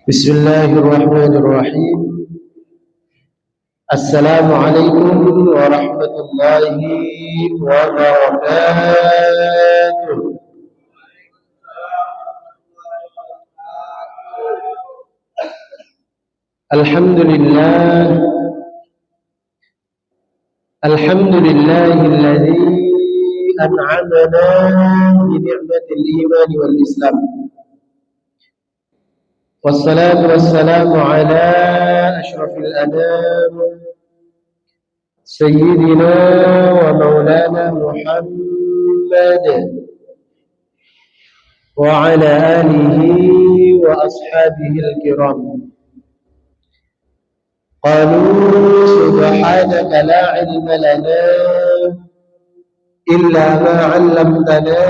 بسم الله الرحمن الرحيم. السلام عليكم ورحمة الله وبركاته. الحمد لله الذي أنعمنا بنعمة الإيمان والإسلام، والصلاة والسلام على أشرف الأنام سيدنا ومولانا محمد وعلى آله وأصحابه الكرام. قالوا سبحانك لا علم لنا إلا ما علمتنا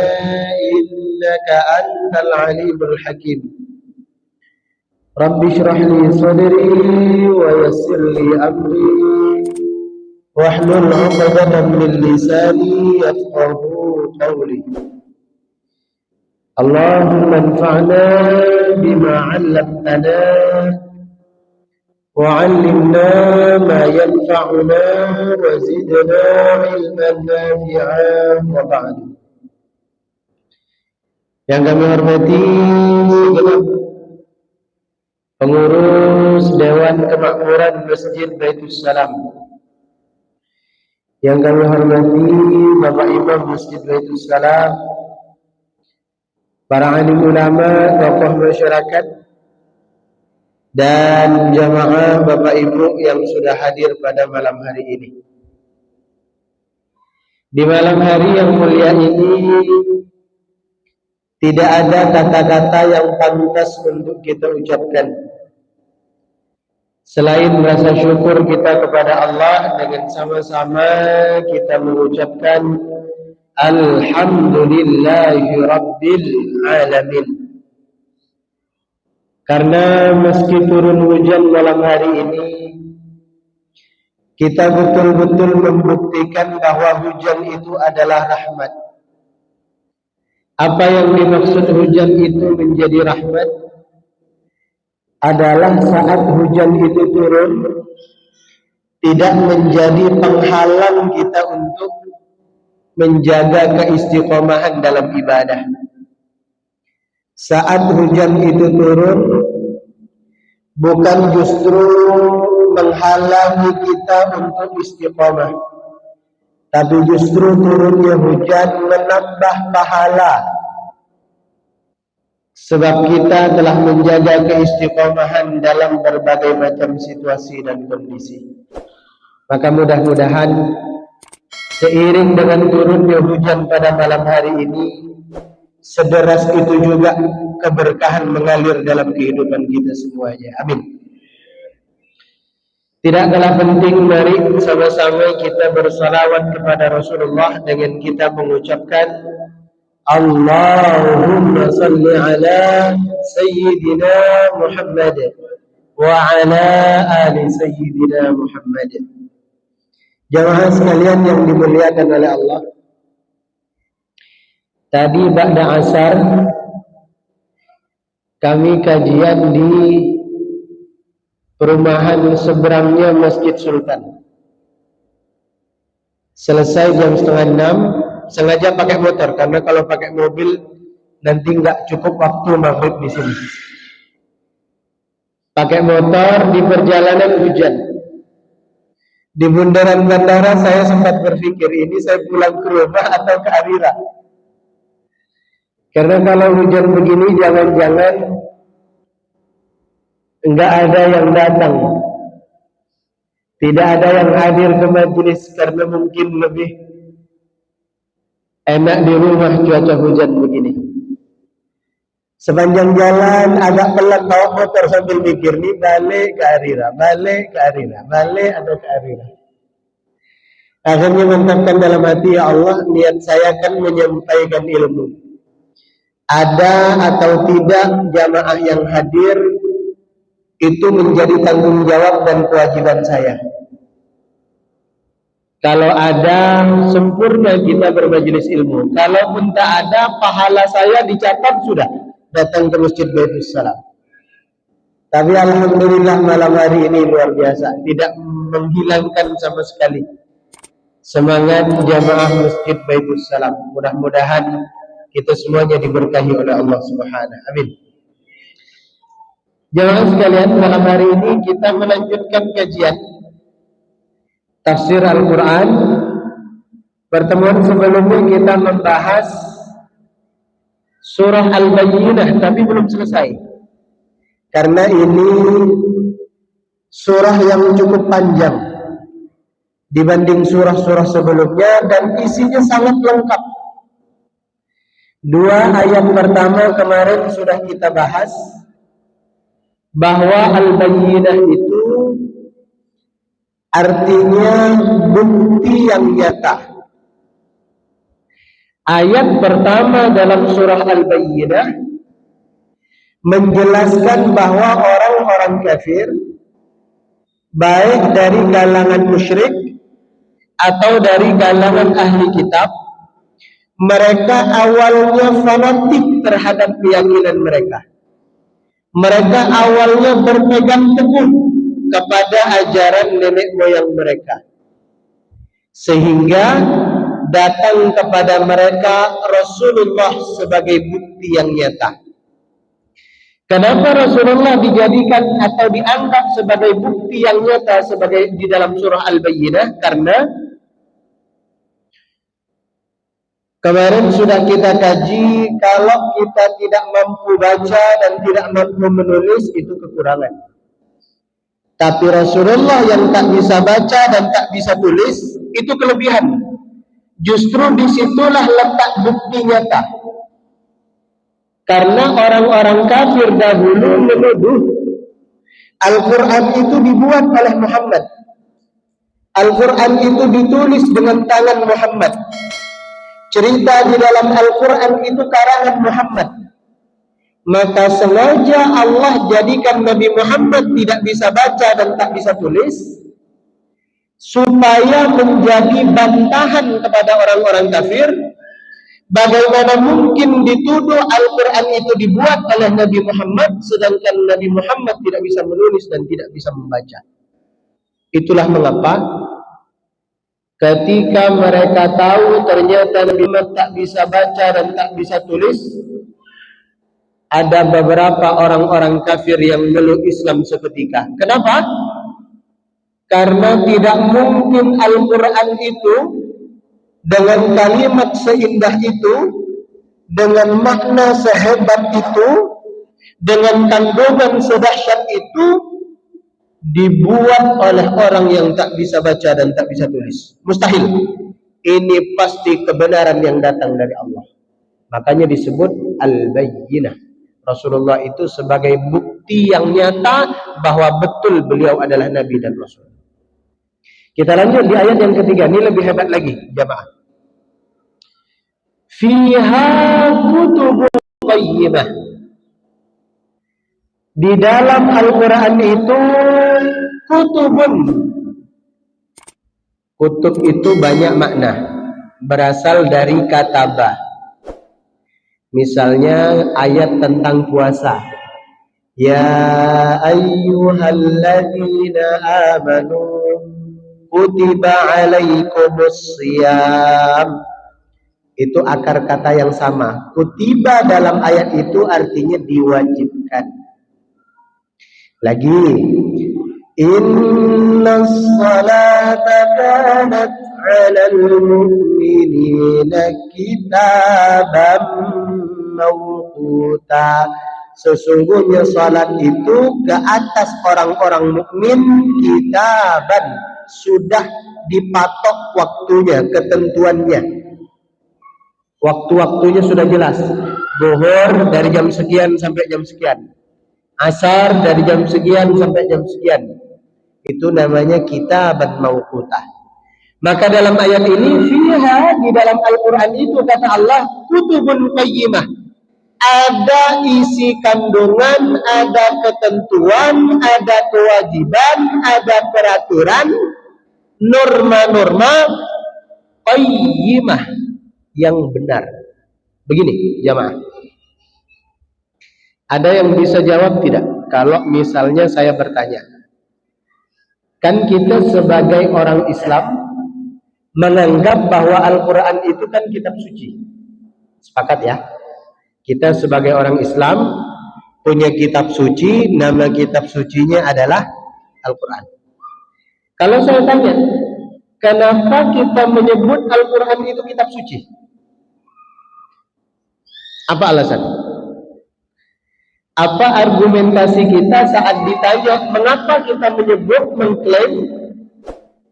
إنك أنت العليم الحكيم. رب اشرح لي صدري ويسر لي أمري واحلل عقدة من لساني يفقه قولي. اللهم انفعنا بما علمتنا وعلمنا ما ينفعنا وزدنا علما نافعا. وبعد. Yang kami hormati segenap pengurus Dewan Kemakmuran Masjid Baitus Salam, yang kami hormati Bapak Imam Masjid Baitus Salam, para alim ulama, tokoh masyarakat, dan jamaah Bapak Ibu yang sudah hadir pada malam hari ini. Di malam hari yang mulia ini tidak ada kata-kata yang pantas untuk kita ucapkan selain rasa syukur kita kepada Allah dengan sama-sama kita mengucapkan Alhamdulillahi Rabbil Alamin. Karena meski turun hujan malam hari ini, kita betul-betul membuktikan bahwa hujan itu adalah rahmat. Apa yang dimaksud hujan itu menjadi rahmat adalah saat hujan itu turun tidak menjadi penghalang kita untuk menjaga keistiqomahan dalam ibadah. Saat hujan itu turun bukan justru menghalangi kita untuk istiqomah, tapi justru turunnya hujan menambah pahala, sebab kita telah menjaga keistiqomahan dalam berbagai macam situasi dan kondisi. Maka mudah-mudahan seiring dengan turunnya hujan pada malam hari ini, sederas itu juga keberkahan mengalir dalam kehidupan kita semuanya. Amin. Tidak kalah penting, mari sama-sama kita bersalawat kepada Rasulullah dengan kita mengucapkan Allahumma salli ala Sayyidina Muhammad wa ala ali Sayyidina Muhammad. Jamaah sekalian yang dimuliakan oleh Allah, tadi ba'da asar kami kajian di perumahan seberangnya Masjid Sultan. Selesai jam 5:30, sengaja pakai motor karena kalau pakai mobil nanti nggak cukup waktu maghrib di sini. Pakai motor, di perjalanan hujan. Di bundaran bandara saya sempat berpikir, ini saya pulang ke rumah atau ke Arira. Karena kalau hujan begini jangan-jangan enggak ada yang datang, tidak ada yang hadir ke majelis karena mungkin lebih enak di rumah cuaca hujan begini. Sepanjang jalan agak pelan bawa motor sambil mikir, nih balik ke Arira, balik ke Arira, balik atau ke Arira. Akhirnya mantapkan dalam hati, ya Allah, niat saya kan menyampaikan ilmu. Ada atau tidak jamaah yang hadir itu menjadi tanggung jawab dan kewajiban saya. Kalau ada, sempurna kita bermajelis ilmu. Kalaupun tak ada, pahala saya dicatat sudah datang ke Masjid Baitus Salam. Tapi alhamdulillah malam hari ini luar biasa, tidak menghilangkan sama sekali semangat jamaah Masjid Baitus Salam. Mudah-mudahan kita semuanya diberkahi oleh Allah Subhanahu. Amin. Jamaah sekalian, malam hari ini kita melanjutkan kajian tafsir Al-Quran. Pertemuan sebelumnya kita membahas surah Al-Bayyinah, tapi belum selesai karena ini surah yang cukup panjang dibanding surah-surah sebelumnya dan isinya sangat lengkap. Dua ayat pertama kemarin sudah kita bahas bahwa Al-Bayyinah itu artinya bukti yang nyata. Ayat pertama dalam surah Al-Bayyinah menjelaskan bahwa orang-orang kafir, baik dari kalangan musyrik atau dari kalangan ahli kitab, mereka awalnya fanatik terhadap keyakinan mereka. Mereka awalnya berpegang teguh kepada ajaran nenek moyang mereka, sehingga datang kepada mereka Rasulullah sebagai bukti yang nyata. Kenapa Rasulullah dijadikan atau dianggap sebagai bukti yang nyata sebagai di dalam surah Al-Bayyinah? Karena kemarin sudah kita kaji, kalau kita tidak mampu baca dan tidak mampu menulis itu kekurangan. Tapi Rasulullah yang tak bisa baca dan tak bisa tulis itu kelebihan. Justru disitulah letak bukti nyata. Karena orang-orang kafir dahulu menuduh Al-Quran itu dibuat oleh Muhammad. Al-Quran itu ditulis dengan tangan Muhammad. Cerita di dalam Al-Quran itu karangan Muhammad. Maka sengaja Allah jadikan Nabi Muhammad tidak bisa baca dan tak bisa tulis, supaya menjadi bantahan kepada orang-orang kafir. Bagaimana mungkin dituduh Al-Quran itu dibuat oleh Nabi Muhammad, sedangkan Nabi Muhammad tidak bisa menulis dan tidak bisa membaca. Itulah mengapa ketika mereka tahu ternyata Nabi Muhammad tak bisa baca dan tak bisa tulis, ada beberapa orang-orang kafir yang meluk Islam seketika. Kenapa? Karena tidak mungkin Al-Quran itu dengan kalimat seindah itu, dengan makna sehebat itu, dengan kandungan sedahsyat itu dibuat oleh orang yang tak bisa baca dan tak bisa tulis. Mustahil. Ini pasti kebenaran yang datang dari Allah. Makanya disebut Al-Bayyinah. Rasulullah itu sebagai bukti yang nyata bahwa betul beliau adalah Nabi dan Rasul. Kita lanjut di ayat yang ketiga. Ini lebih hebat lagi, jamaah. Fiha kutubun qayyimah. Di dalam Al-Quran itu kutubun. Kutub itu banyak makna, berasal dari kataba. Misalnya ayat tentang puasa. Ya ayyuhalladzina amanu kutiba alaikumus shiyam. Itu akar kata yang sama. Kutiba dalam ayat itu artinya diwajibkan. Lagi, innas salata kanat 'alal mu'minina kitaban mawquta. Sesungguhnya salat itu ke atas orang-orang mukmin kitaban, sudah dipatok waktunya, ketentuannya. Waktu-waktunya sudah jelas. Zuhur dari jam sekian sampai jam sekian. Asar dari jam sekian sampai jam sekian. Itu namanya kitaban mawqutah. Maka dalam ayat ini, fiha, di dalam Al-Quran itu kata Allah, kutubun qayyimah. Ada isi kandungan, ada ketentuan, ada kewajiban, ada peraturan, norma-norma qayyimah yang benar. Begini, jamaah. Ada yang bisa jawab tidak? kalau misalnya saya bertanya, kan kita sebagai orang Islam menganggap bahwa Al-Quran itu kan kitab suci. Sepakat ya? Kita sebagai orang Islam punya kitab suci, nama kitab sucinya adalah Al-Quran. Kalau saya tanya, kenapa kita menyebut Al-Quran itu kitab suci? Apa alasan? Apa argumentasi kita saat ditanya mengapa kita menyebut, mengklaim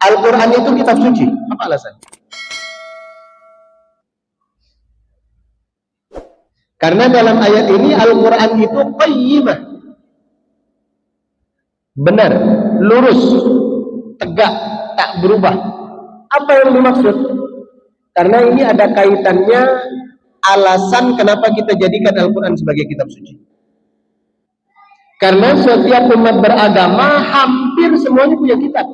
Al-Quran itu kitab suci? Apa alasan? Karena dalam ayat ini Al-Quran itu qayyimah, benar, lurus, tegak, tak berubah. Apa yang dimaksud? Karena ini ada kaitannya alasan kenapa kita jadikan Al-Quran sebagai kitab suci. Karena setiap umat beragama hampir semuanya punya kitab,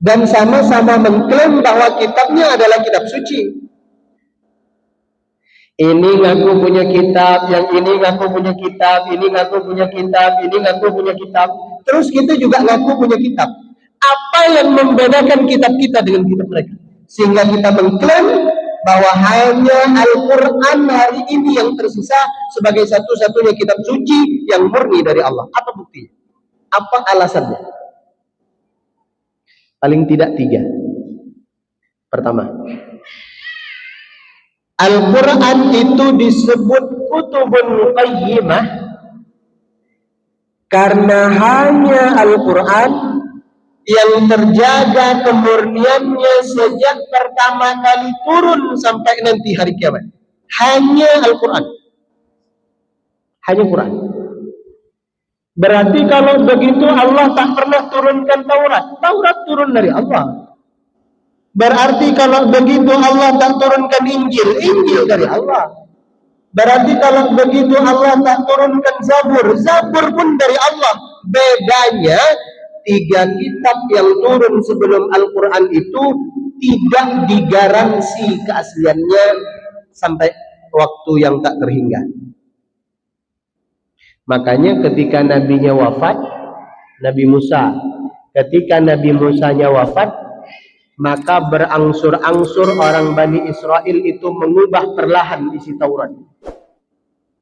dan sama-sama mengklaim bahwa kitabnya adalah kitab suci. Ini ngaku punya kitab, yang ini ngaku punya kitab, ini ngaku punya kitab, ini ngaku punya kitab. Terus kita juga ngaku punya kitab. Apa yang membedakan kitab kita dengan kitab mereka? Sehingga kita mengklaim bahwa hanya Al-Quran hari ini yang tersisa sebagai satu-satunya kitab suci yang murni dari Allah. Apa buktinya? Apa alasannya? Paling tidak 3. Pertama, Al-Quran itu disebut kutubun qayyimah karena hanya Al-Quran yang terjaga kemurniannya sejak pertama kali turun sampai nanti hari kiamat. Hanya Al-Quran. Hanya Quran. Berarti kalau begitu Allah tak pernah turunkan Taurat. Taurat turun dari Allah. Berarti kalau begitu Allah tak turunkan Injil. Injil dari Allah. Berarti kalau begitu Allah tak turunkan Zabur. Zabur pun dari Allah. Bedanya 3 kitab yang turun sebelum Al-Quran itu tidak digaransi keasliannya sampai waktu yang tak terhingga. Makanya ketika nabinya wafat, Nabi Musa, ketika Nabi Musanya wafat, maka berangsur-angsur orang Bani Israel itu mengubah perlahan isi Taurat.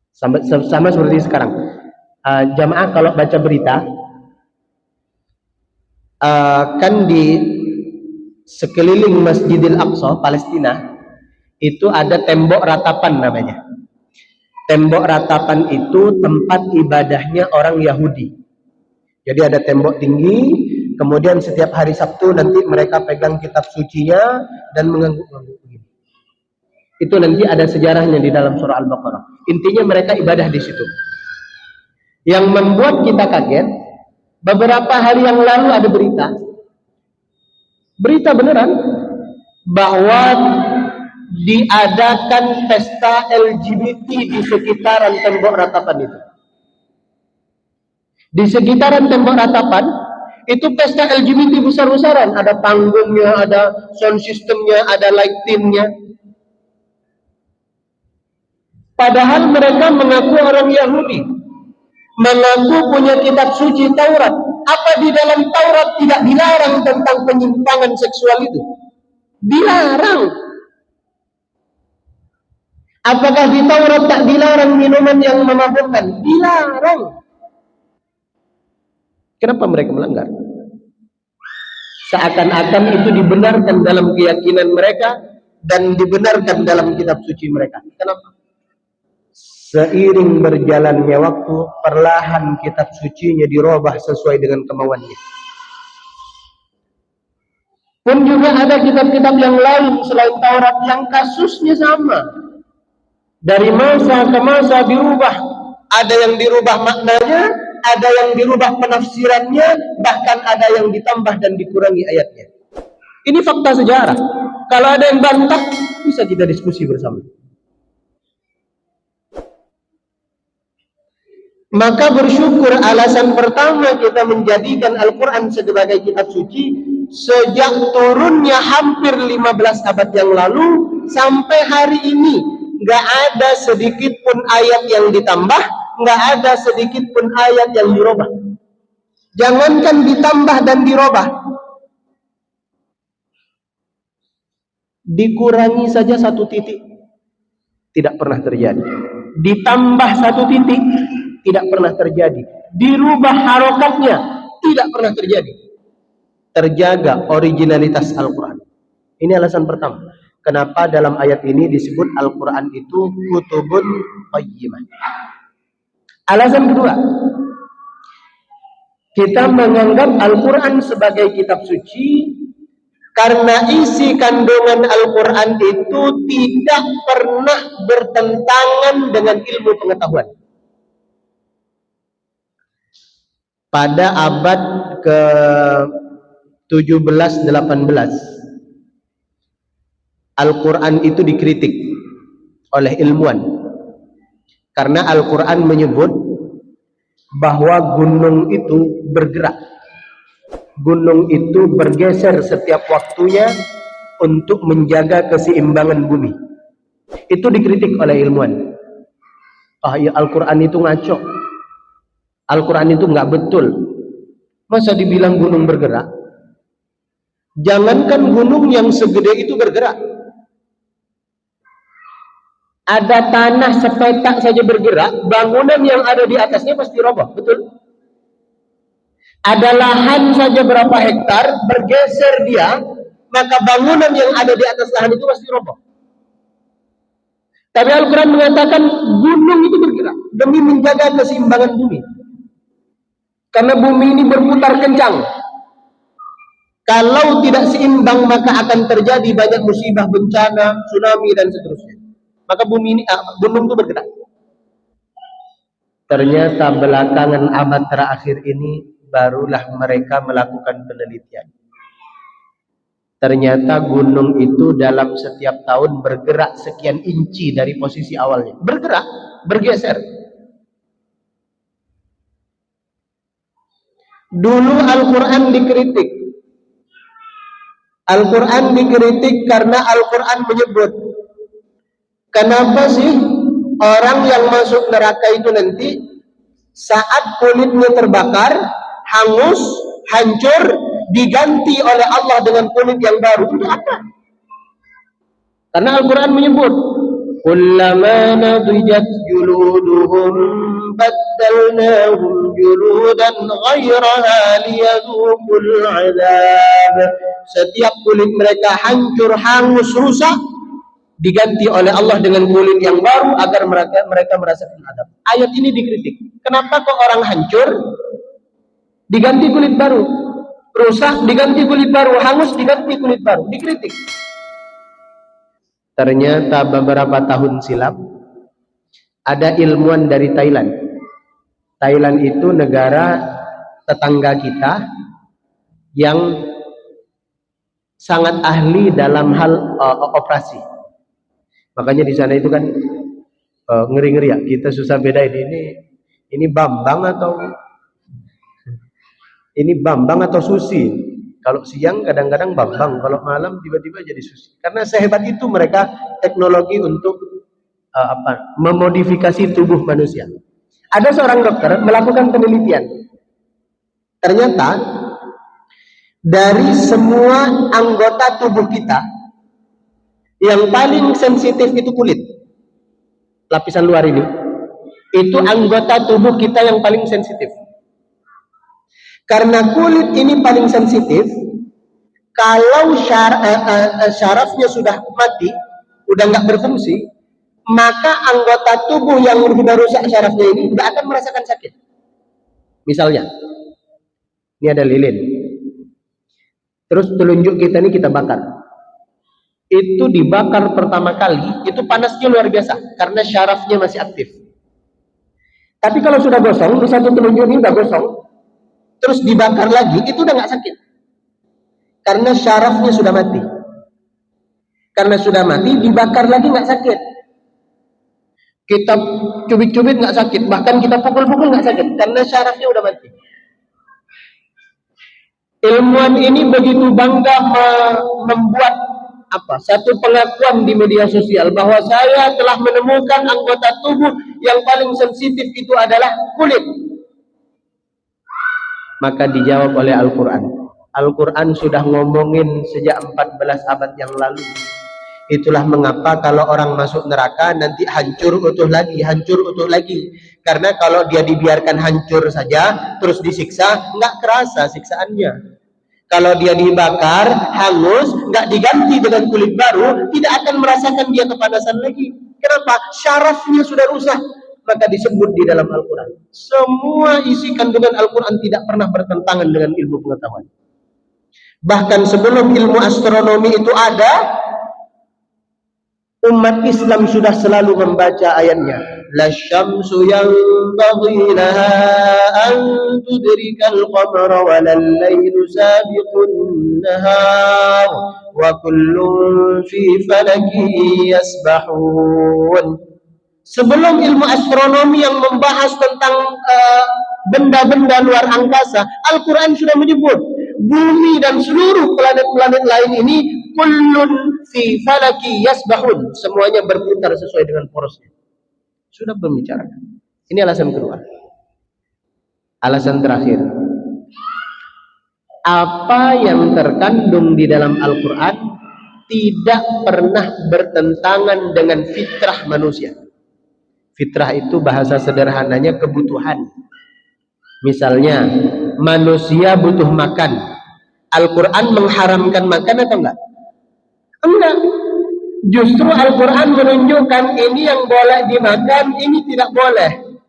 Sama seperti sekarang. Jamaah kalau baca berita, kan di sekeliling Masjidil Aqsa, Palestina, itu ada tembok ratapan namanya. Tembok ratapan itu tempat ibadahnya orang Yahudi. Jadi ada tembok tinggi, kemudian setiap hari Sabtu nanti mereka pegang kitab sucinya dan mengangguk-angguk begini. Itu nanti ada sejarahnya di dalam surah Al-Baqarah. Intinya mereka ibadah di situ. Yang membuat kita kaget, beberapa hari yang lalu ada berita beneran bahwa diadakan pesta LGBT di sekitaran tembok ratapan itu. Di sekitaran tembok ratapan itu pesta LGBT besar-besaran, ada panggungnya, ada sound systemnya, ada lightingnya. Padahal mereka mengaku orang Yahudi, mengaku punya kitab suci Taurat. Apa di dalam Taurat tidak dilarang tentang penyimpangan seksual itu? Dilarang. Apakah di Taurat tak dilarang minuman yang memabukkan? Dilarang. Kenapa mereka melanggar? Seakan-akan itu dibenarkan dalam keyakinan mereka dan dibenarkan dalam kitab suci mereka. Kenapa? Seiring berjalannya waktu, perlahan kitab sucinya dirubah sesuai dengan kemauannya. Pun juga ada kitab-kitab yang lain selain Taurat yang kasusnya sama. Dari masa ke masa dirubah. Ada yang dirubah maknanya, ada yang dirubah penafsirannya, bahkan ada yang ditambah dan dikurangi ayatnya. Ini fakta sejarah. Kalau ada yang bantah, bisa kita diskusi bersama. Maka bersyukur alasan pertama kita menjadikan Al-Quran sebagai kitab suci, sejak turunnya hampir 15 abad yang lalu sampai hari ini, gak ada sedikit pun ayat yang ditambah, nggak ada sedikit pun ayat yang dirubah. Jangankan ditambah dan dirubah, dikurangi saja satu titik tidak pernah terjadi. Ditambah satu titik tidak pernah terjadi. Dirubah harokatnya tidak pernah terjadi. Terjaga originalitas Al-Quran. Ini alasan pertama. Kenapa dalam ayat ini disebut Al-Quran itu kutubun qayyimah. Alasan kedua, kita menganggap Al-Quran sebagai kitab suci karena isi kandungan Al-Quran itu tidak pernah bertentangan dengan ilmu pengetahuan. Pada abad ke-17-18, Al-Quran itu dikritik oleh ilmuwan. Karena Al-Quran menyebut bahwa gunung itu bergerak. Gunung itu bergeser setiap waktunya untuk menjaga keseimbangan bumi. Itu dikritik oleh ilmuwan. Ya Al-Quran itu ngaco. Al-Quran itu nggak betul. Masa dibilang gunung bergerak? Jangankan gunung yang segede itu bergerak. Ada tanah sepetak saja bergerak, bangunan yang ada di atasnya pasti roboh, betul? Ada lahan saja berapa hektar, bergeser dia, maka bangunan yang ada di atas lahan itu pasti roboh. Tapi Al-Quran mengatakan gunung itu bergerak demi menjaga keseimbangan bumi. Karena bumi ini berputar kencang. Kalau tidak seimbang maka akan terjadi banyak musibah, bencana, tsunami dan seterusnya. Maka bumi ini, gunung itu bergerak. Ternyata belakangan abad terakhir ini barulah mereka melakukan penelitian. Ternyata gunung itu dalam setiap tahun bergerak sekian inci dari posisi awalnya. Bergerak, bergeser. Dulu Al-Quran dikritik. Al-Quran dikritik karena Al-Quran menyebut, kenapa sih orang yang masuk neraka itu nanti saat kulitnya terbakar, hangus, hancur, diganti oleh Allah dengan kulit yang baru? Untuk apa? Karena Al-Quran menyebut, kullama nadijat juluduhum baddalnahum juludan ghairaha liyadhuqul azab. Setiap kulit mereka hancur, hangus, rusak, diganti oleh Allah dengan kulit yang baru agar mereka merasakan azab. Ayat ini dikritik. Kenapa kok orang hancur diganti kulit baru, rusak diganti kulit baru, hangus diganti kulit baru? Dikritik. Ternyata beberapa tahun silam ada ilmuwan dari Thailand. Thailand itu negara tetangga kita yang sangat ahli dalam hal operasi. Makanya di sana itu kan ngeri-ngeri ya. Kita susah bedain ini Bambang atau Susi. Kalau siang kadang-kadang Bambang, kalau malam tiba-tiba jadi Susi. Karena sehebat itu mereka teknologi untuk memodifikasi tubuh manusia. Ada seorang dokter melakukan penelitian. Ternyata dari semua anggota tubuh kita, yang paling sensitif itu kulit. Lapisan luar ini. Itu anggota tubuh kita yang paling sensitif. Karena kulit ini paling sensitif, kalau syarafnya sudah mati, udah nggak berfungsi, maka anggota tubuh yang sudah rusak syarafnya ini nggak akan merasakan sakit. Misalnya, ini ada lilin. Terus telunjuk kita ini kita bakar. Itu dibakar pertama kali, itu panasnya luar biasa karena syarafnya masih aktif. Tapi kalau sudah gosong, di satu telunjuk ini udah gosong, terus dibakar lagi, itu udah nggak sakit karena syarafnya sudah mati. Karena sudah mati, dibakar lagi nggak sakit. Kita cubit-cubit nggak sakit, bahkan kita pukul-pukul nggak sakit karena syarafnya udah mati. Ilmuwan ini begitu bangga membuat apa? Satu pengakuan di media sosial bahwa saya telah menemukan anggota tubuh yang paling sensitif itu adalah kulit. Maka dijawab oleh Al-Quran. Al-Quran sudah ngomongin sejak 14 abad yang lalu. Itulah mengapa kalau orang masuk neraka nanti hancur utuh lagi, hancur utuh lagi. Karena kalau dia dibiarkan hancur saja terus disiksa, nggak kerasa siksaannya. Kalau dia dibakar, hangus, nggak diganti dengan kulit baru, tidak akan merasakan dia kepanasan lagi. Kenapa? Syarafnya sudah rusak. Maka disebut di dalam Al-Quran. Semua isi kandungan Al-Quran tidak pernah bertentangan dengan ilmu pengetahuan. Bahkan sebelum ilmu astronomi itu ada, umat Islam sudah selalu membaca ayatnya. La syamsu yanbaghi laha an tudrikal qamara wa lal-lailu sabiqun nahar wa kullun fi falakin yasbahun. Sebelum ilmu astronomi yang membahas tentang benda-benda luar angkasa, Al-Quran sudah menyebut bumi dan seluruh planet-planet lain ini kullun fi falaki yasbahun, semuanya berputar sesuai dengan porosnya. Sudah membicarakan. Ini alasan kedua. Alasan terakhir, apa yang terkandung di dalam Al-Quran tidak pernah bertentangan dengan fitrah manusia. Fitrah itu bahasa sederhananya kebutuhan. Misalnya manusia butuh makan, Al-Quran mengharamkan makan atau enggak? Enggak. Justru Al-Quran menunjukkan ini yang boleh dimakan, ini tidak boleh.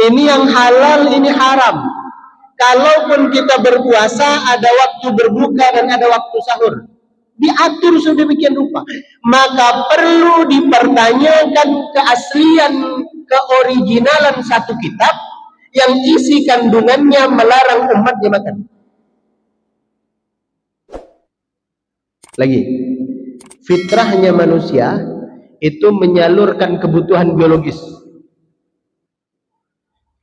Ini yang halal, ini haram. Kalaupun kita berpuasa, ada waktu berbuka dan ada waktu sahur. Diatur sedemikian rupa. Maka perlu dipertanyakan keaslian, keoriginalan satu kitab yang isi kandungannya melarang umatnya makan. Lagi, fitrahnya manusia itu menyalurkan kebutuhan biologis.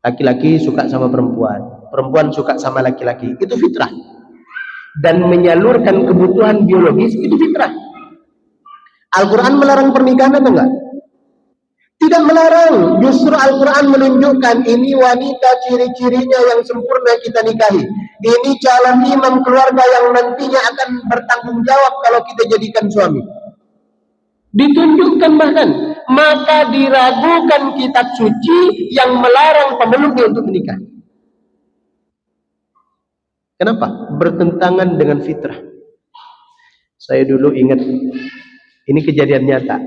Laki-laki suka sama perempuan, perempuan suka sama laki-laki, itu fitrah. Dan menyalurkan kebutuhan biologis itu fitrah. Al-Quran melarang pernikahan atau enggak? Tidak melarang. Justru Al-Quran menunjukkan ini wanita ciri-cirinya yang sempurna kita nikahi. Ini calon imam keluarga yang nantinya akan bertanggung jawab kalau kita jadikan suami. Ditunjukkan bahkan. Maka diragukan kitab suci yang melarang pemeluknya untuk menikah. Kenapa? Bertentangan dengan fitrah. Saya dulu ingat, ini kejadian nyata.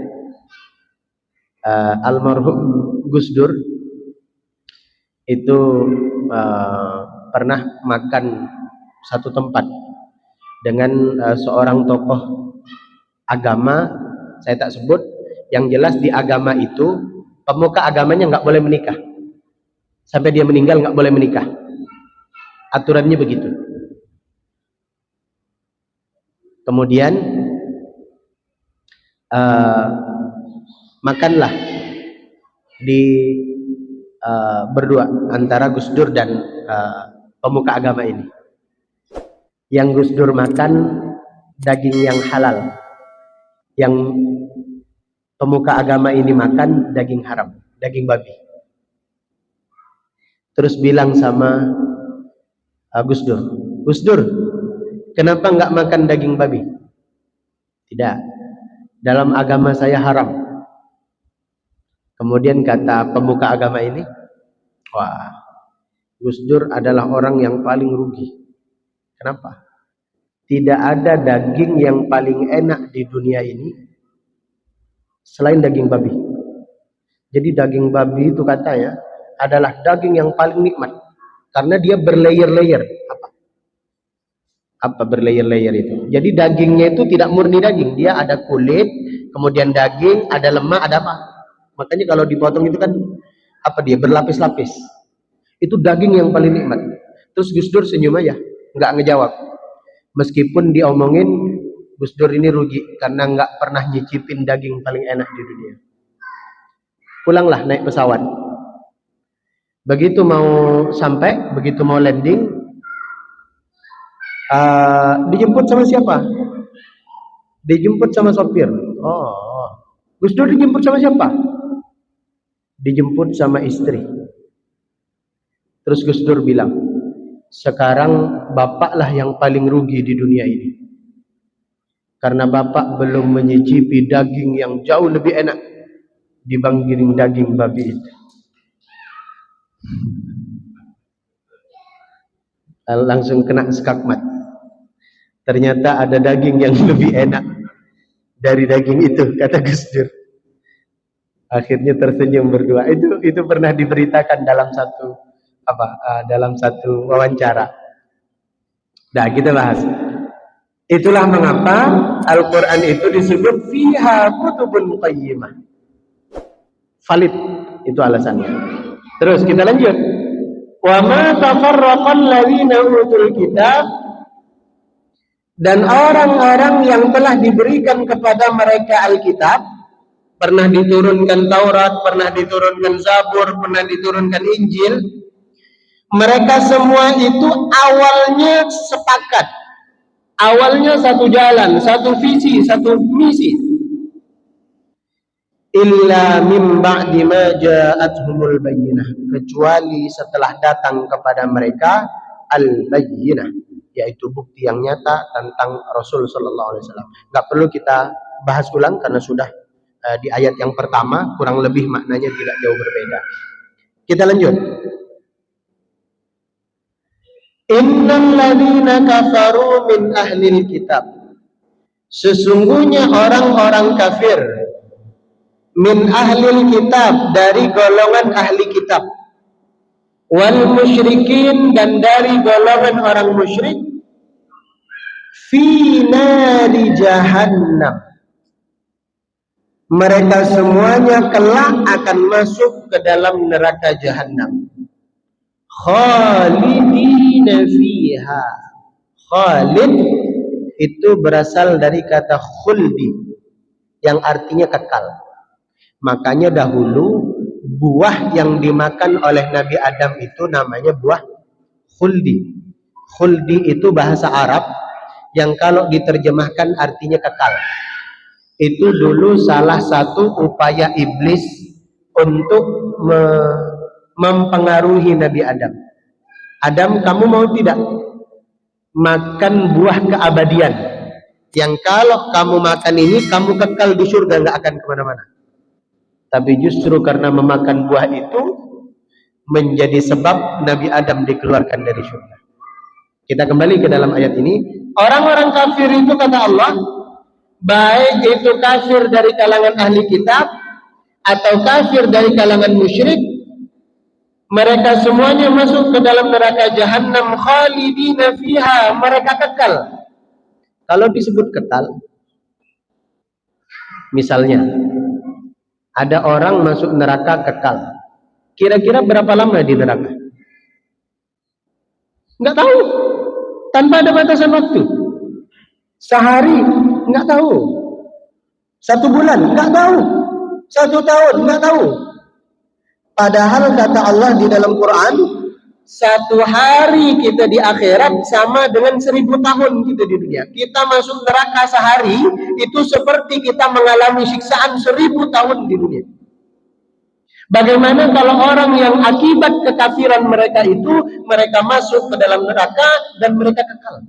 Almarhum Gus Dur itu pernah makan satu tempat dengan seorang tokoh agama, saya tak sebut, yang jelas di agama itu pemuka agamanya nggak boleh menikah sampai dia meninggal, nggak boleh menikah, aturannya begitu. Kemudian makanlah di berdua antara Gus Dur dan pemuka agama ini. Yang Gus Dur makan daging yang halal, yang pemuka agama ini makan daging haram, daging babi. Terus bilang sama Gus Dur, Gus Dur, kenapa nggak makan daging babi? Tidak, dalam agama saya haram. Kemudian kata pemuka agama ini, wah, Gus Dur adalah orang yang paling rugi. Kenapa? Tidak ada daging yang paling enak di dunia ini selain daging babi. Jadi daging babi itu katanya adalah daging yang paling nikmat karena dia berlayer-layer. Apa berlayer-layer itu? Jadi dagingnya itu tidak murni daging, dia ada kulit, kemudian daging, ada lemak, ada apa? Makanya kalau dipotong itu kan apa, dia berlapis-lapis. Itu daging yang paling nikmat. Terus Gus Dur senyum aja, nggak ngejawab. Meskipun diomongin Gus Dur ini rugi karena nggak pernah nyicipin daging paling enak di dunia. Pulanglah naik pesawat. Begitu mau sampai, begitu mau landing, dijemput sama siapa? Dijemput sama sopir. Oh, Gus Dur dijemput sama siapa? Dijemput sama istri. Terus Gus Dur bilang, sekarang bapaklah yang paling rugi di dunia ini. Karena bapak belum menyicipi daging yang jauh lebih enak dibanding daging babi itu. Langsung kena skakmat. Ternyata ada daging yang lebih enak dari daging itu, kata Gus Dur. Akhirnya tersenyum berdua. Itu pernah diberitakan dalam satu wawancara. Nah, kita bahas. Itulah mengapa Al-Quran itu disebut fiha kutubun qayyimah. Valid, itu alasannya. Terus kita lanjut. Wa ma tafarraqal ladzina utul kitab, dan orang-orang yang telah diberikan kepada mereka Alkitab, pernah diturunkan Taurat, pernah diturunkan Zabur, pernah diturunkan Injil, mereka semua itu awalnya sepakat, awalnya satu jalan, satu visi, satu misi. Illa min ba'di ma ja'atuhumul bayyinah, kecuali setelah datang kepada mereka al-bayyinah, yaitu bukti yang nyata tentang Rasul sallallahu alaihi wasallam. Enggak perlu kita bahas ulang karena sudah di ayat yang pertama, kurang lebih maknanya tidak jauh berbeda. Kita lanjut. Innal ladzina kafaru min ahlil kitab, sesungguhnya orang-orang kafir, min ahlil kitab, dari golongan ahli kitab, wal musyrikin, dan dari golongan orang musyrik, fi nari jahannam, mereka semuanya kelak akan masuk ke dalam neraka jahannam. Khalidina fiha, khalid itu berasal dari kata khuldi yang artinya kekal. Makanya dahulu buah yang dimakan oleh Nabi Adam itu namanya buah khuldi. Khuldi itu bahasa Arab yang kalau diterjemahkan artinya kekal. Itu dulu salah satu upaya iblis untuk mempengaruhi Nabi Adam. Adam, kamu mau tidak makan buah keabadian yang kalau kamu makan ini kamu kekal di surga, nggak akan kemana-mana. Tapi justru karena memakan buah itu menjadi sebab Nabi Adam dikeluarkan dari surga. Kita kembali ke dalam ayat ini. Orang-orang kafir itu kata Allah, baik itu kafir dari kalangan ahli kitab atau kafir dari kalangan musyrik, mereka semuanya masuk ke dalam neraka jahannam khalidina fiha, mereka kekal. Kalau disebut kekal, misalnya ada orang masuk neraka kekal, kira-kira berapa lama di neraka? Nggak tahu, tanpa ada batasan waktu. Sehari nggak tahu, 1 bulan nggak tahu, 1 tahun nggak tahu. Padahal kata Allah di dalam Quran, 1 hari kita di akhirat sama dengan 1000 tahun kita di dunia. Kita masuk neraka sehari itu seperti kita mengalami siksaan 1000 tahun di dunia. Bagaimana kalau orang yang akibat kekafiran mereka itu, mereka masuk ke dalam neraka dan mereka kekal.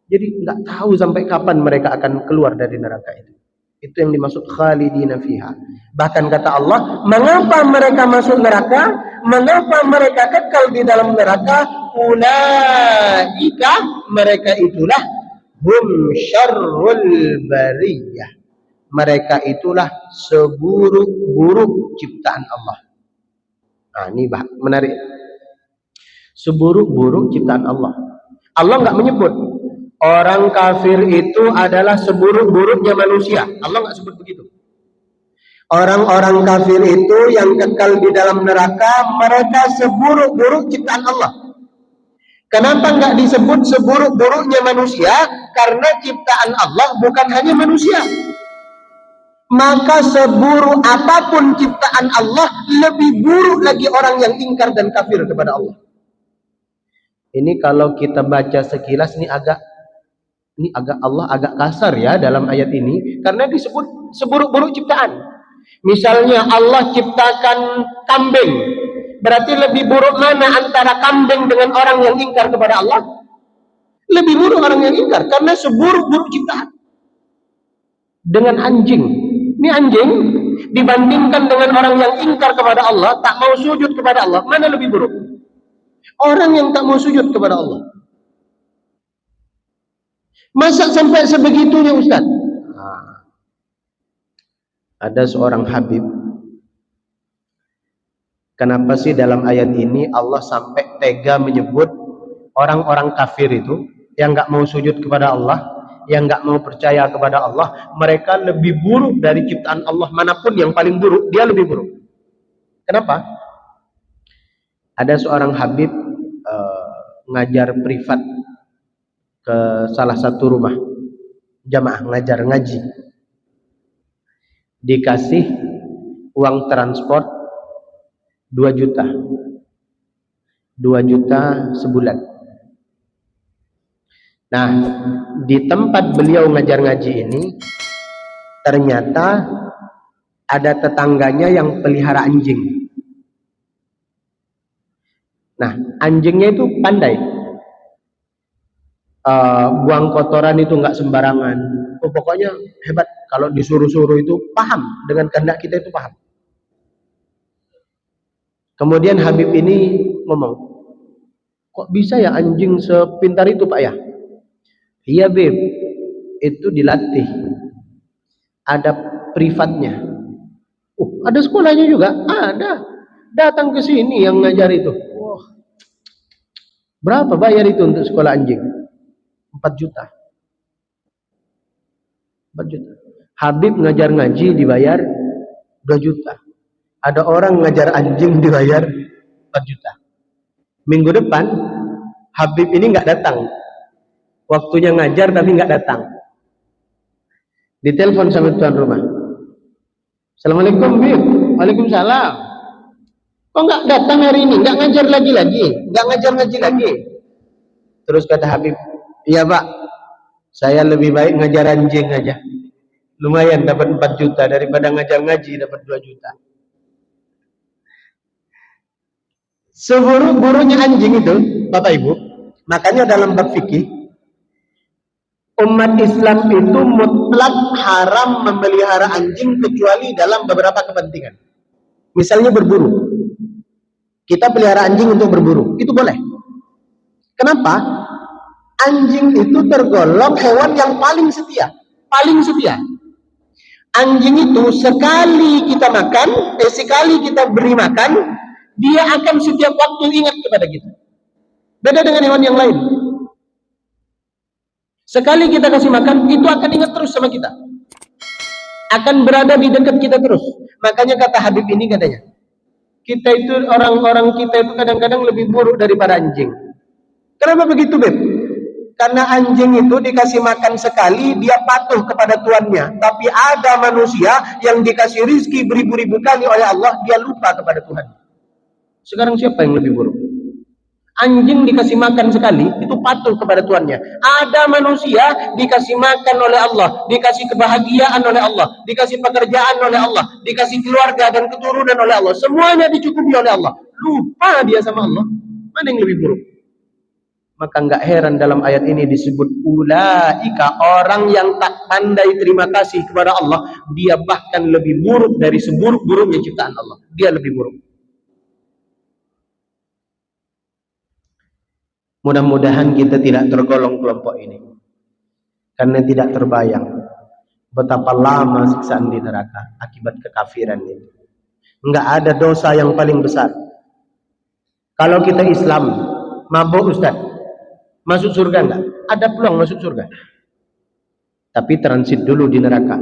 Jadi nggak tahu sampai kapan mereka akan keluar dari neraka itu. Itu yang dimaksud khalidina fiha. Bahkan kata Allah, mengapa mereka masuk neraka? Mengapa mereka kekal di dalam neraka? Ulaika, mereka itulah hum syarrul bariyah. Mereka itulah seburuk-buruk ciptaan Allah. Nah, ini menarik. Seburuk-buruk ciptaan Allah. Allah nggak menyebut orang kafir itu adalah seburuk-buruknya manusia. Allah nggak sebut begitu. Orang-orang kafir itu yang kekal di dalam neraka, mereka seburuk-buruk ciptaan Allah. Kenapa nggak disebut seburuk-buruknya manusia? Karena ciptaan Allah bukan hanya manusia. Maka seburuk apapun ciptaan Allah, lebih buruk lagi orang yang ingkar dan kafir kepada Allah. Ini kalau kita baca sekilas ini agak Ini Allah agak kasar ya dalam ayat ini, karena disebut seburuk-buruk ciptaan. Misalnya Allah ciptakan kambing, berarti lebih buruk mana antara kambing dengan orang yang ingkar kepada Allah? Lebih buruk orang yang ingkar, karena seburuk-buruk ciptaan. Dengan anjing, ini anjing dibandingkan dengan orang yang ingkar kepada Allah, tak mau sujud kepada Allah, mana lebih buruk? Orang yang tak mau sujud kepada Allah. Masa sampai sebegitunya, Ustaz? Ada seorang Habib. Kenapa sih dalam ayat ini Allah sampai tega menyebut orang-orang kafir itu yang nggak mau sujud kepada Allah, yang nggak mau percaya kepada Allah, mereka lebih buruk dari ciptaan Allah manapun, yang paling buruk dia lebih buruk. Kenapa? Ada seorang Habib ngajar privat ke salah satu rumah jamaah, ngajar ngaji, dikasih uang transport 2 juta sebulan. Nah, di tempat beliau ngajar ngaji ini ternyata ada tetangganya yang pelihara anjing. Nah, anjingnya itu pandai, buang kotoran itu nggak sembarangan. Pokoknya hebat. Kalau disuruh-suruh itu paham, dengan kehendak kita itu paham. Kemudian Habib ini ngomong, kok bisa ya anjing sepintar itu Pak ya? Iya Beb, itu dilatih, ada privatnya. Ada sekolahnya juga? Ada. Datang ke sini yang ngajar itu. Berapa bayar itu untuk sekolah anjing? 4 juta. 4 juta. Habib ngajar ngaji dibayar 2 juta. Ada orang ngajar anjing dibayar 4 juta. Minggu depan Habib ini nggak datang. Waktunya ngajar tapi nggak datang. Ditelepon sama tuan rumah. Assalamualaikum Bib. Waalaikumsalam. Kok nggak datang hari ini? Nggak ngajar lagi? Nggak ngajar ngaji lagi? Terus kata Habib, iya Pak, saya lebih baik ngajar anjing aja. Lumayan dapat 4 juta daripada ngajar ngaji dapat 2 juta. Seburuk-buruknya anjing itu, Bapak Ibu, makanya dalam bab fikih, umat Islam itu mutlak haram memelihara anjing kecuali dalam beberapa kepentingan. Misalnya berburu. Kita pelihara anjing untuk berburu, itu boleh. Kenapa? Anjing itu tergolong hewan yang paling setia. Paling setia. Anjing itu sekali kita makan, sekali kita beri makan, dia akan setiap waktu ingat kepada kita. Beda dengan hewan yang lain. Sekali kita kasih makan, itu akan ingat terus sama kita. Akan berada di dekat kita terus. Makanya kata Habib ini katanya, kita itu, orang-orang kita itu kadang-kadang lebih buruk daripada anjing. Kenapa begitu, Beb? Karena anjing itu dikasih makan sekali, dia patuh kepada tuannya. Tapi ada manusia yang dikasih rizki beribu-ribu kali oleh Allah, dia lupa kepada Tuhan. Sekarang siapa yang lebih buruk? Anjing dikasih makan sekali, itu patuh kepada tuannya. Ada manusia dikasih makan oleh Allah, dikasih kebahagiaan oleh Allah, dikasih pekerjaan oleh Allah, dikasih keluarga dan keturunan oleh Allah. Semuanya dicukupi oleh Allah. Lupa dia sama Allah. Mana yang lebih buruk? Maka enggak heran dalam ayat ini disebut ulaika, orang yang tak pandai terima kasih kepada Allah, dia bahkan lebih buruk dari seburuk-buruknya ciptaan Allah. Dia lebih buruk. Mudah-mudahan kita tidak tergolong kelompok ini, karena tidak terbayang betapa lama siksaan di neraka akibat kekafiran itu. Enggak ada dosa yang paling besar. Kalau kita Islam, mabuk Ustaz, masuk surga enggak? Ada peluang masuk surga, tapi transit dulu di neraka.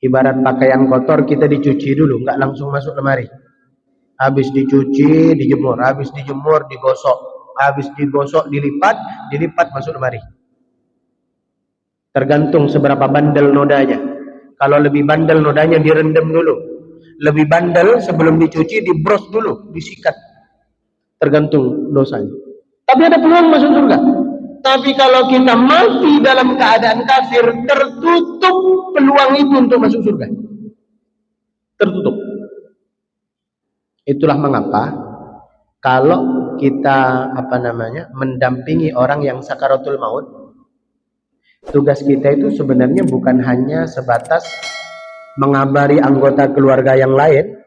Ibarat pakaian kotor, kita dicuci dulu, enggak langsung masuk lemari. Habis dicuci, dijemur, habis dijemur, digosok, habis digosok, dilipat masuk lemari. Tergantung seberapa bandel nodanya. Kalau lebih bandel nodanya direndam dulu. Lebih bandel sebelum dicuci dibros dulu, disikat. Tergantung dosanya. Tapi ada peluang masuk surga. Tapi kalau kita mati dalam keadaan kafir, tertutup peluang itu untuk masuk surga. Tertutup. Itulah mengapa kalau kita mendampingi orang yang sakaratul maut, tugas kita itu sebenarnya bukan hanya sebatas mengabari anggota keluarga yang lain,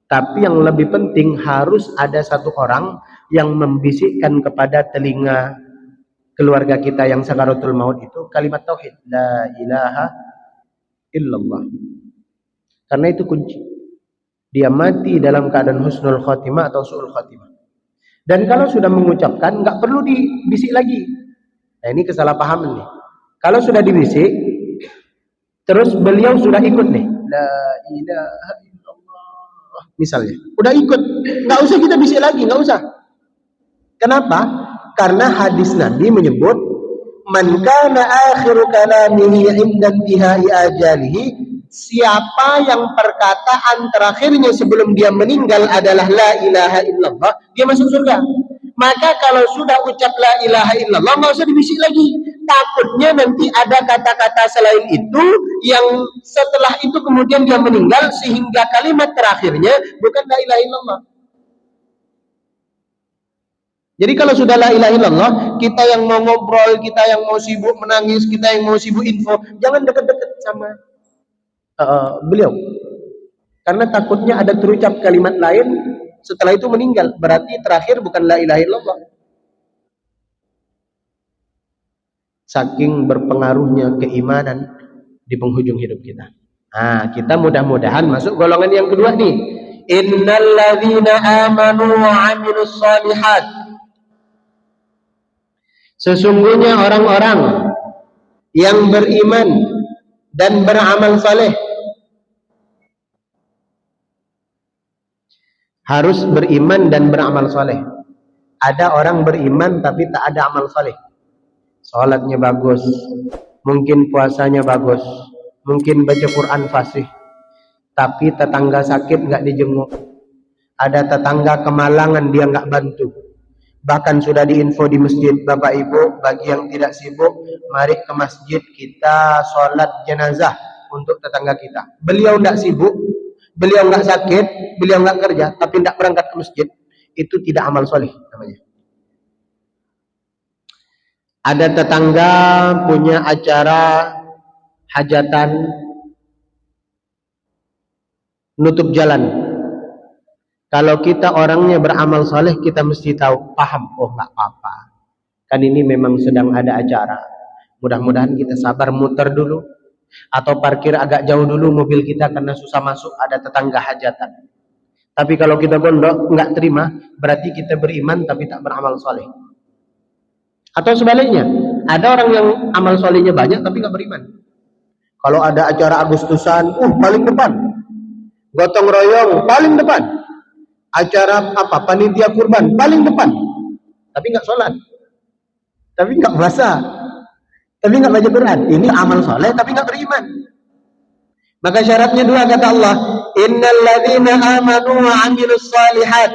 tapi yang lebih penting harus ada satu orang yang membisikkan kepada telinga keluarga kita yang sakaratul maut itu kalimat tauhid, la ilaha illallah. Karena itu kunci. Dia mati dalam keadaan husnul khotimah atau su'ul khotimah. Dan kalau sudah mengucapkan, nggak perlu dibisik lagi. Nah, ini kesalahpahaman nih. Kalau sudah dibisik, terus beliau sudah ikut nih, la ilaha illallah, misalnya, udah ikut, nggak usah kita bisik lagi, nggak usah. Kenapa? Karena hadis Nabi menyebut, man kana akhiru kalamihi inda intihai ajalihi, siapa yang perkataan terakhirnya sebelum dia meninggal adalah la ilaha illallah, dia masuk surga. Maka kalau sudah ucap la ilaha illallah, nggak usah dibisik lagi. Takutnya nanti ada kata-kata selain itu yang setelah itu kemudian dia meninggal sehingga kalimat terakhirnya bukan la ilaha illallah. Jadi kalau sudah la ilaha illallah, kita yang mau ngobrol, kita yang mau sibuk menangis, kita yang mau sibuk info, jangan deket-deket sama beliau. Karena takutnya ada terucap kalimat lain setelah itu meninggal, berarti terakhir bukan la ilaha illallah. Saking berpengaruhnya keimanan di penghujung hidup kita. Nah, kita mudah-mudahan masuk golongan yang kedua nih. Innal ladzina amanu wa 'amilus shalihat. Sesungguhnya orang-orang yang beriman dan beramal saleh. Harus beriman dan beramal saleh. Ada orang beriman tapi tak ada amal saleh. Salatnya bagus, mungkin puasanya bagus, mungkin baca Quran fasih, tapi tetangga sakit nggak dijenguk. Ada tetangga kemalangan, dia nggak bantu. Bahkan sudah diinfo di masjid, Bapak Ibu, bagi yang tidak sibuk, mari ke masjid kita sholat jenazah untuk tetangga kita. Beliau tidak sibuk, beliau nggak sakit, beliau nggak kerja, tapi tidak berangkat ke masjid. Itu tidak amal soleh namanya. Ada tetangga punya acara hajatan, nutup jalan. Kalau kita orangnya beramal soleh, kita mesti tahu, paham, oh nggak apa-apa. Kan ini memang sedang ada acara. Mudah-mudahan kita sabar muter dulu. Atau parkir agak jauh dulu mobil kita karena susah masuk, ada tetangga hajatan. Tapi kalau kita gondok, nggak terima, berarti kita beriman tapi tak beramal soleh. Atau sebaliknya, ada orang yang amal solehnya banyak tapi nggak beriman. Kalau ada acara Agustusan, paling depan. Gotong royong, paling depan. Acara panitia kurban paling depan, tapi nggak sholat, tapi nggak puasa, tapi nggak baca Quran. Ini amal soleh tapi nggak beriman. Maka syaratnya dua, kata Allah, innal ladzina amanu wa 'amilus shalihat.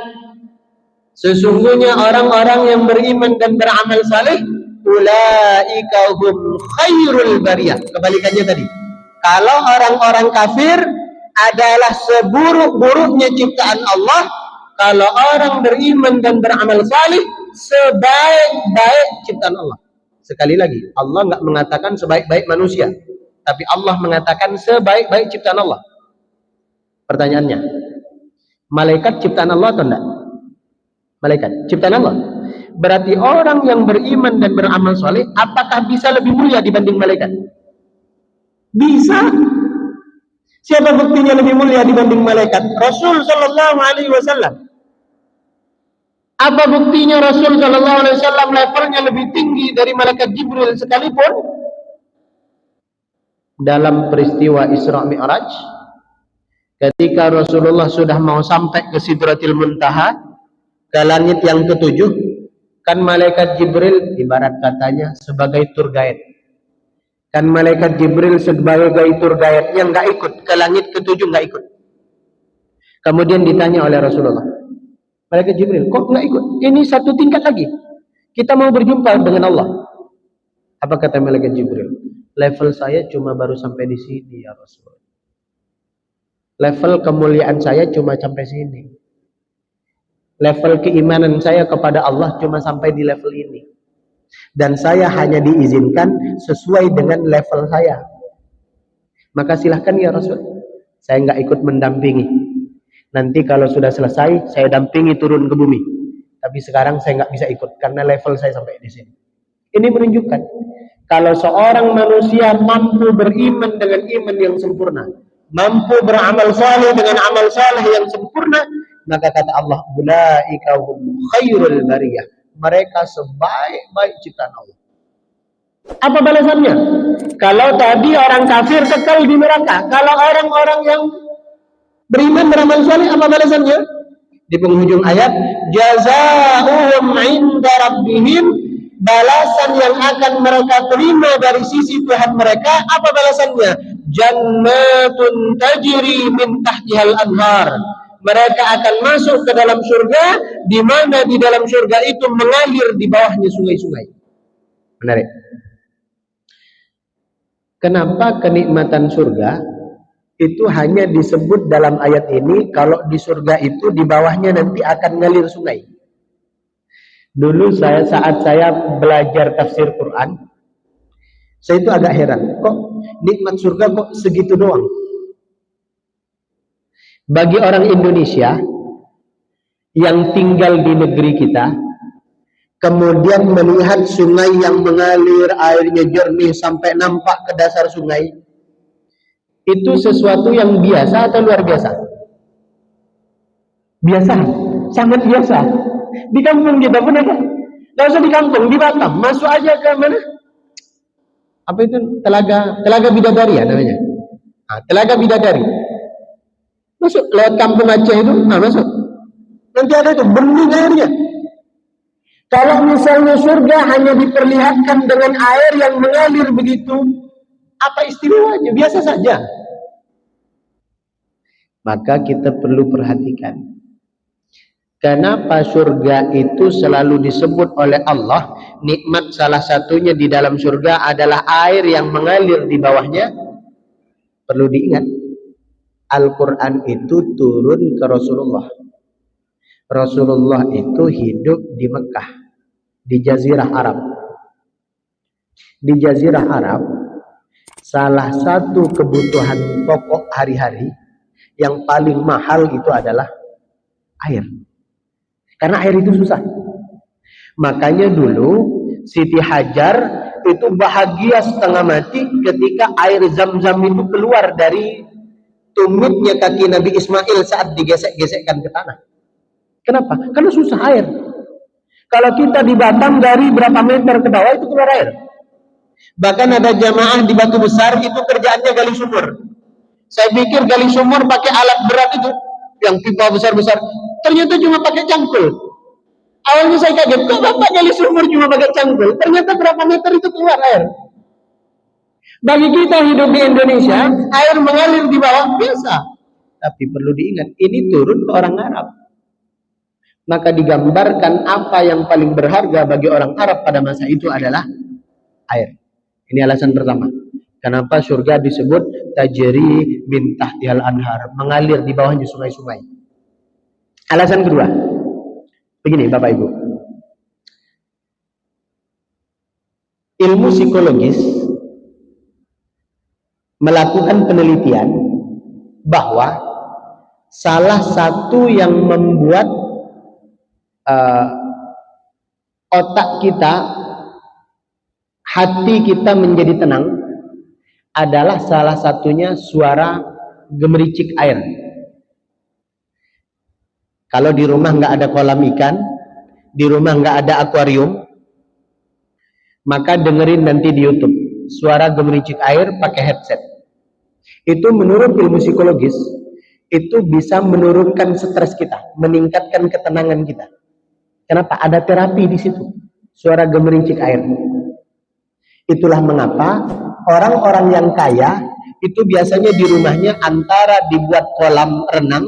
Sesungguhnya orang-orang yang beriman dan beramal saleh, ulaika hum khairul bariyah. Kebalikannya tadi, kalau orang-orang kafir adalah seburuk-buruknya ciptaan Allah, kalau orang beriman dan beramal saleh sebaik-baik ciptaan Allah. Sekali lagi, Allah nggak mengatakan sebaik-baik manusia, tapi Allah mengatakan sebaik-baik ciptaan Allah. Pertanyaannya, malaikat ciptaan Allah atau enggak? Malaikat ciptaan Allah. Berarti orang yang beriman dan beramal saleh, apakah bisa lebih mulia dibanding malaikat? Bisa. Siapa buktinya lebih mulia dibanding malaikat? Rasul sallallahu alaihi wasallam. Apa buktinya Rasul sallallahu alaihi wasallam levelnya lebih tinggi dari malaikat Jibril sekalipun? Dalam peristiwa Isra Mi'raj, ketika Rasulullah sudah mau sampai ke Sidratil Muntaha, ke langit yang ketujuh, kan malaikat Jibril ibarat katanya sebagai tour guide. Kan malaikat Jibril sebagai tour guide yang nggak ikut ke langit ketujuh, nggak ikut. Kemudian ditanya oleh Rasulullah, malaikat Jibril, kok nggak ikut? Ini satu tingkat lagi. Kita mau berjumpa dengan Allah. Apa kata malaikat Jibril? Level saya cuma baru sampai di sini ya Rasul. Level kemuliaan saya cuma sampai sini. Level keimanan saya kepada Allah cuma sampai di level ini. Dan saya hanya diizinkan sesuai dengan level saya. Maka silahkan ya Rasul. Saya nggak ikut mendampingi. Nanti kalau sudah selesai, saya dampingi turun ke bumi. Tapi sekarang saya nggak bisa ikut karena level saya sampai di sini. Ini menunjukkan kalau seorang manusia mampu beriman dengan iman yang sempurna, mampu beramal saleh dengan amal saleh yang sempurna, maka kata Allah, ulaika hum khairul bariyah. Mereka sebaik-baik ciptaan Allah. Apa balasannya? Kalau tadi orang kafir kekal di neraka, kalau orang-orang yang beriman beramal saleh, apa balasannya? Di penghujung ayat, jazaa'uhum 'inda rabbihim, balasan yang akan mereka terima dari sisi Tuhan mereka, apa balasannya? Jannatun tajri min tahtihal anhar. Mereka akan masuk ke dalam surga, di mana di dalam surga itu mengalir di bawahnya sungai-sungai. Menarik. Kenapa kenikmatan surga itu hanya disebut dalam ayat ini? Kalau di surga itu di bawahnya nanti akan ngalir sungai. Dulu saat saya belajar tafsir Quran, saya itu agak heran, kok nikmat surga kok segitu doang. Bagi orang Indonesia yang tinggal di negeri kita, kemudian melihat sungai yang mengalir, airnya jernih sampai nampak ke dasar sungai, itu sesuatu yang biasa atau luar biasa? Biasa, sangat biasa. Di kampung kita pun ada. Tidak usah di kampung, di Batam, masuk aja ke mana? Apa itu? Telaga Bidadari ya namanya. Nah, Telaga Bidadari. Masuk lewat kampung Aceh itu, masuk. Nanti ada itu bening airnya. Kalau misalnya surga hanya diperlihatkan dengan air yang mengalir begitu, apa istimewanya? Biasa saja. Maka kita perlu perhatikan. Kenapa surga itu selalu disebut oleh Allah, nikmat salah satunya di dalam surga adalah air yang mengalir di bawahnya? Perlu diingat, Al-Quran itu turun ke Rasulullah. Rasulullah itu hidup di Mekah, di Jazirah Arab. Di Jazirah Arab, salah satu kebutuhan pokok hari-hari yang paling mahal itu adalah air. Karena air itu susah. Makanya dulu Siti Hajar itu bahagia setengah mati ketika air Zam-Zam itu keluar dari tumitnya kaki Nabi Ismail saat digesek-gesekkan ke tanah. Kenapa? Karena susah air. Kalau kita di Batam dari berapa meter ke bawah itu keluar air. Bahkan ada jamaah di Batu Besar itu kerjaannya gali sumur. Saya pikir gali sumur pakai alat berat itu, yang pipa besar-besar. Ternyata cuma pakai cangkul. Awalnya saya kaget, kok bapak gali sumur cuma pakai cangkul? Ternyata berapa meter itu keluar air. Bagi kita hidup di Indonesia, air mengalir di bawah biasa. Tapi perlu diingat, ini turun ke orang Arab. Maka digambarkan apa yang paling berharga bagi orang Arab pada masa itu adalah air. Ini alasan pertama. Kenapa surga disebut tajri min tahtihal anhar, mengalir di bawahnya sungai-sungai. Alasan kedua, begini Bapak Ibu. Ilmu psikologis melakukan penelitian bahwa salah satu yang membuat otak kita, hati kita menjadi tenang adalah salah satunya suara gemericik air. Kalau di rumah nggak ada kolam ikan, di rumah nggak ada akuarium, maka dengerin nanti di YouTube suara gemericik air pakai headset. Itu menurut ilmu psikologis itu bisa menurunkan stres kita, meningkatkan ketenangan kita. Kenapa? Ada terapi di situ. Suara gemericik air. Itulah mengapa orang-orang yang kaya itu biasanya di rumahnya antara dibuat kolam renang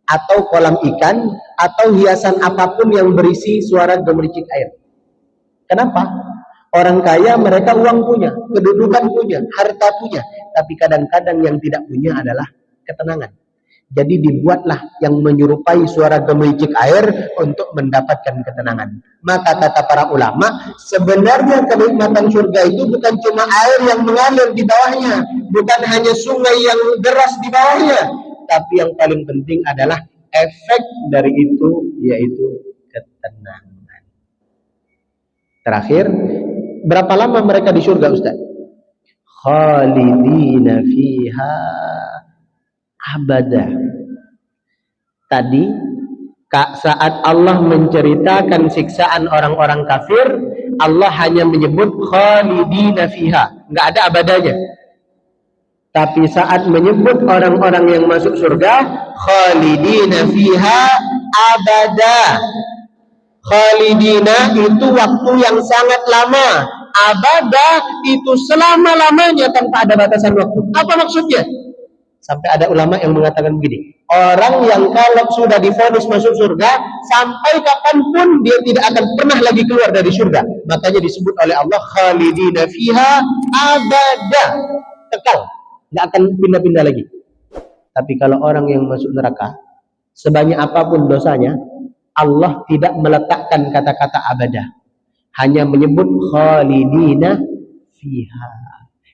atau kolam ikan atau hiasan apapun yang berisi suara gemericik air. Kenapa? Orang kaya mereka uang punya, kedudukan punya, harta punya, tapi kadang-kadang yang tidak punya adalah ketenangan. Jadi dibuatlah yang menyerupai suara gemericik air untuk mendapatkan ketenangan. Maka kata para ulama, sebenarnya kenikmatan surga itu bukan cuma air yang mengalir di bawahnya, bukan hanya sungai yang deras di bawahnya, tapi yang paling penting adalah efek dari itu, yaitu ketenangan. Terakhir, berapa lama mereka di surga, Ustaz? Khalidina fiha abada. Tadi saat Allah menceritakan siksaan orang-orang kafir, Allah hanya menyebut khalidina fiha, nggak ada abadanya. Tapi saat menyebut orang-orang yang masuk surga, khalidina fiha abada. Khalidina itu waktu yang sangat lama, abada itu selama-lamanya tanpa ada batasan waktu. Apa maksudnya? Sampai ada ulama yang mengatakan begini, orang yang kalau sudah divonis masuk surga, sampai kapanpun dia tidak akan pernah lagi keluar dari surga. Makanya disebut oleh Allah khalidina fiha abada, kekal, nggak akan pindah-pindah lagi. Tapi kalau orang yang masuk neraka, sebanyak apapun dosanya, Allah tidak meletakkan kata-kata abada, hanya menyebut khalidina fiha.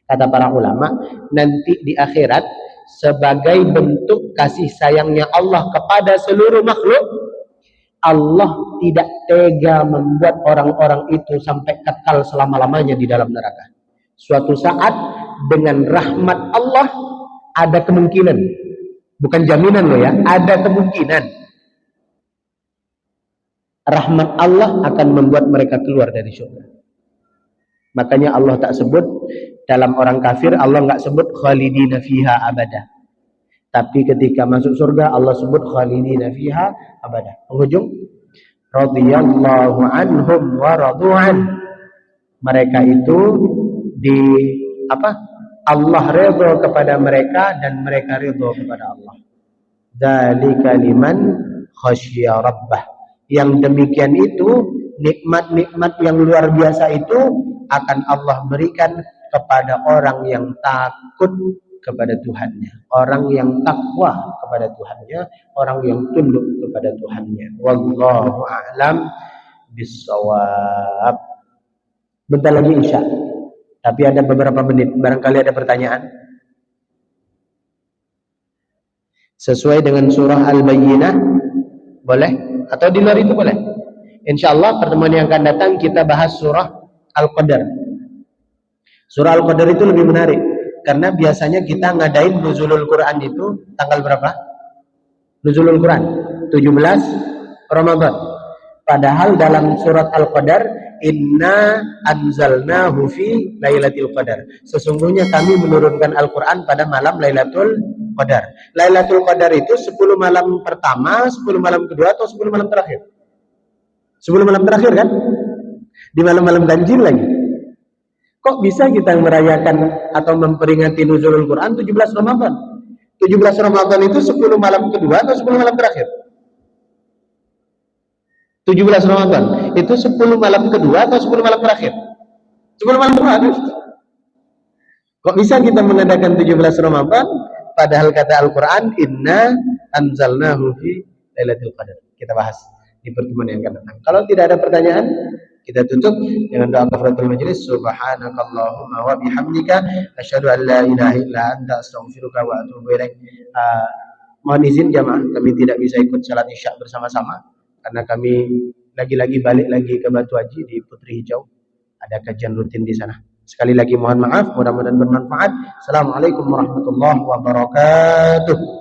Kata para ulama, nanti di akhirat, sebagai bentuk kasih sayangnya Allah kepada seluruh makhluk, Allah tidak tega membuat orang-orang itu sampai kekal selama-lamanya di dalam neraka. Suatu saat dengan rahmat Allah ada kemungkinan, bukan jaminan loh ya, ada kemungkinan rahmat Allah akan membuat mereka keluar dari surga. Makanya Allah tak sebut dalam orang kafir, Allah nggak sebut khalidina fiha abada. Tapi ketika masuk surga Allah sebut khalidina fiha abada. Penghujung, radhiyallahu anhum wa radu'an. Mereka itu Allah ridha kepada mereka dan mereka ridha kepada Allah. Dzalika liman khasyiya rabbah. Yang demikian itu, nikmat-nikmat yang luar biasa itu akan Allah berikan kepada orang yang takut kepada Tuhannya, orang yang takwa kepada Tuhannya, orang yang tunduk kepada Tuhannya. Wallahu a'lam bissawab. Bentar lagi Isya, tapi ada beberapa menit, barangkali ada pertanyaan sesuai dengan surah Al-Bayyinah, boleh? Atau di luar itu boleh? Insyaallah pertemuan yang akan datang kita bahas surah Al-Qadar. Surah Al-Qadar itu lebih menarik karena biasanya kita ngadain nuzulul Quran itu tanggal berapa? Nuzulul Quran 17 Ramadan. Padahal dalam surat Al-Qadar, inna anzalnahu fi lailatul qadar. Sesungguhnya kami menurunkan Al-Quran pada malam Lailatul Qadar. Lailatul Qadar itu 10 malam pertama, 10 malam kedua, atau 10 malam terakhir? 10 malam terakhir kan? Di malam-malam ganjil lagi. Kok bisa kita merayakan atau memperingati nuzulul Quran 17 Ramadan? 17 Ramadan itu 10 malam kedua atau 10 malam terakhir? 17 Ramadan itu 10 malam kedua atau 10 malam terakhir? 10 malam terakhir. Kok bisa kita mengadakan 17 Ramadan padahal kata Al-Quran inna anzalnahu fi lailatul qadar. Kita bahas di pertemuan yang akan datang. Kalau tidak ada pertanyaan, kita tutup dengan doa kafaratul majelis. Subhanakallahumma wa bihamdika asyhadu an la ilaha illa anta astaghfiruka wa atubu ilaik. Mohon izin jamaah, kami tidak bisa ikut salat Isya bersama-sama karena kami lagi-lagi balik lagi ke Batu Haji di Putri Hijau. Ada kajian rutin di sana. Sekali lagi mohon maaf, mudah-mudahan bermanfaat. Assalamualaikum warahmatullahi wabarakatuh.